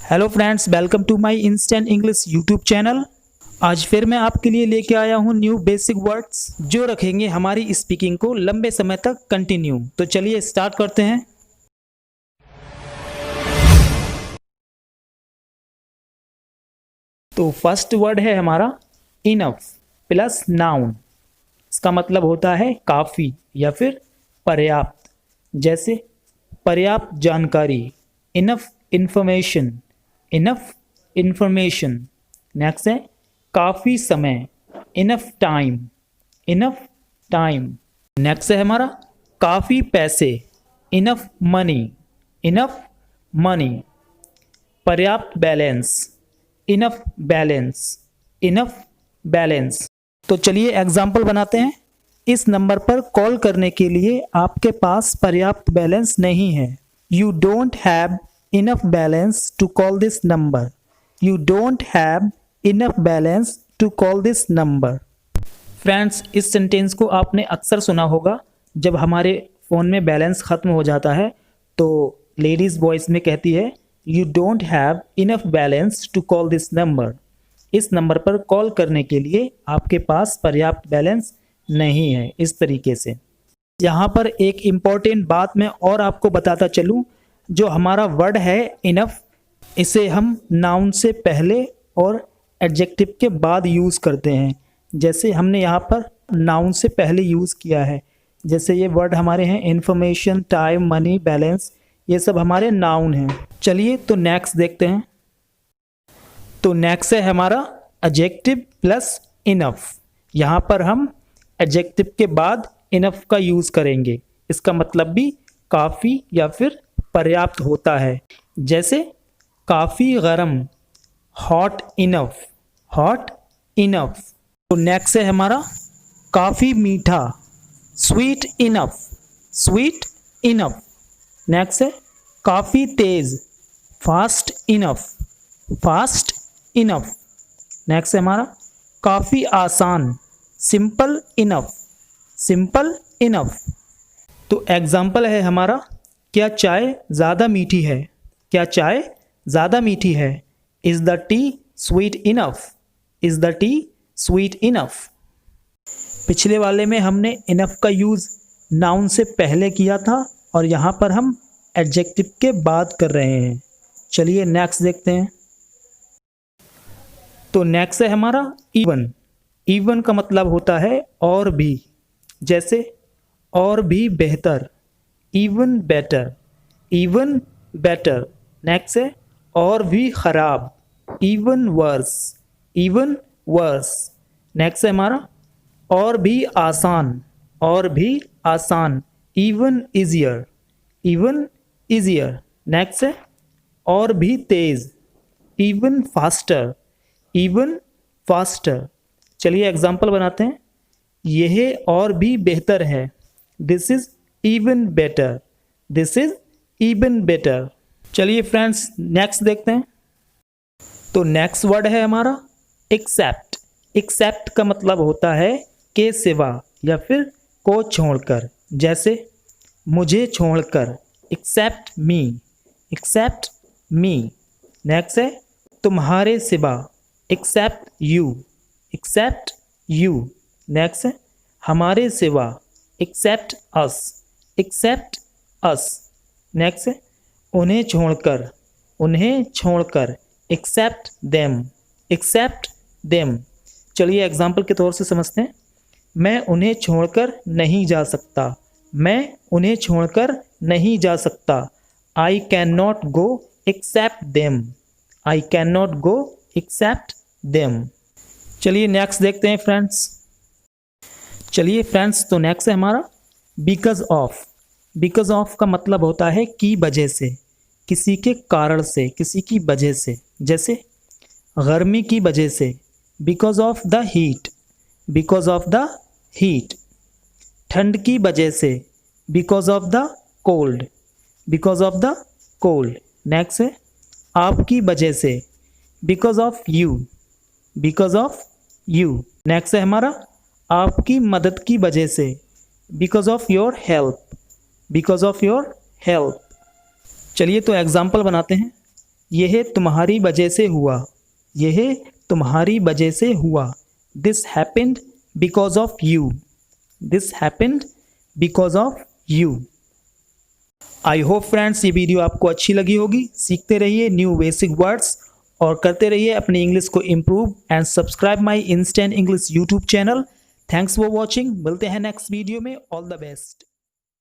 Hello friends, welcome to my instant English YouTube channel. आज फिर मैं आपके लिए लेके आया हूँ न्यू बेसिक वर्ड्स जो रखेंगे हमारी स्पीकिंग को लंबे समय तक कंटिन्यू। तो चलिए स्टार्ट करते हैं। तो फर्स्ट वर्ड है हमारा इनफ प्लस नाउन। इसका मतलब होता है काफ़ी या फिर पर्याप्त। जैसे पर्याप्त जानकारी, enough information, enough information. Next है काफ़ी समय, enough time, enough time. Next है हमारा काफ़ी पैसे, इनफ मनी, इनफ मनी। पर्याप्त balance, enough balance, enough balance. तो चलिए एग्जाम्पल बनाते हैं। इस नंबर पर कॉल करने के लिए आपके पास पर्याप्त बैलेंस नहीं है। You don't have enough balance to call this number. You don't have enough balance to call this number. Friends, इस सेंटेंस को आपने अक्सर सुना होगा। जब हमारे फ़ोन में बैलेंस ख़त्म हो जाता है तो लेडीज़ वॉइस में कहती है you don't have enough balance to call this number. इस नंबर पर कॉल करने के लिए आपके पास पर्याप्त बैलेंस नहीं है। इस तरीके से यहाँ पर एक इम्पॉर्टेंट बात मैं और आपको बताता चलूँ। जो हमारा वर्ड है इनफ, इसे हम नाउन से पहले और एडजेक्टिव के बाद यूज़ करते हैं। जैसे हमने यहाँ पर नाउन से पहले यूज़ किया है। जैसे ये वर्ड हमारे हैं इन्फॉर्मेशन, टाइम, मनी, बैलेंस, ये सब हमारे नाउन हैं। चलिए तो नेक्स्ट देखते हैं। तो नेक्स्ट है हमारा एडजेक्टिव प्लस इनफ। यहाँ पर हम एडजेक्टिव के बाद इनफ का यूज़ करेंगे। इसका मतलब भी काफ़ी या फिर पर्याप्त होता है। जैसे काफ़ी गर्म, हॉट इनफ, हॉट इनफ। तो नेक्स्ट है हमारा काफ़ी मीठा, sweet enough, sweet enough. Next है काफ़ी तेज़, fast enough, fast enough. Next है हमारा काफ़ी आसान, सिंपल इनफ, सिंपल इनफ। तो एग्जाम्पल है हमारा क्या चाय ज़्यादा मीठी है, क्या चाय ज़्यादा मीठी है। Is the T sweet enough, is the T sweet enough. पिछले वाले में हमने इनफ का यूज़ नाउन से पहले किया था और यहाँ पर हम एडजेक्टिव के बाद कर रहे हैं। चलिए नेक्स्ट देखते हैं। तो नेक्स्ट है हमारा इवन। इवन का मतलब होता है और भी। जैसे और भी बेहतर, even better, even better. Next है और भी ख़राब, even worse, even worse. Next है हमारा और भी आसान, और भी आसान, even easier, even easier. Next है और भी तेज़, इवन फास्टर, इवन फास्टर। चलिए एग्जाम्पल बनाते हैं। यह और भी बेहतर है, this is even better, this is even better. चलिए फ्रेंड्स नेक्स्ट देखते हैं। तो नेक्स्ट वर्ड है हमारा एक्सेप्ट। एक्सेप्ट का मतलब होता है के सिवा या फिर को छोड़कर। जैसे मुझे छोड़कर, except me, except me. Next है तुम्हारे सिवा, except you, except you. Next है हमारे सिवा, except us, except us. Next है उन्हें छोड़कर, उन्हें छोड़कर, एक्सेप्ट देम, एक्सेप्ट देम। चलिए एग्जाम्पल के तौर से समझते हैं। मैं उन्हें छोड़कर नहीं जा सकता, मैं उन्हें छोड़कर नहीं जा सकता। I can not go except them, I can not go except them. चलिए नेक्स्ट देखते हैं फ्रेंड्स। चलिए फ्रेंड्स, तो नेक्स्ट है हमारा बिकॉज ऑफ। बिकॉज ऑफ का मतलब होता है की वजह से, किसी के कारण से, किसी की वजह से। जैसे गर्मी की वजह से, because of the heat, because of the heat. ठंड की वजह से, because of the cold, because of the cold. Next है आपकी वजह से, because of you, because of you. Next है हमारा आपकी मदद की वजह से, because of your help, because of your help. चलिए तो एग्जाम्पल बनाते हैं। यह तुम्हारी वजह से हुआ, यह तुम्हारी वजह से हुआ। This happened because of you, this happened because of you. I hope friends ये वीडियो आपको अच्छी लगी होगी। सीखते रहिए न्यू बेसिक वर्ड्स और करते रहिए अपनी इंग्लिश को improve and subscribe my instant English YouTube channel. Thanks for watching. मिलते हैं नेक्स्ट वीडियो में। All the best.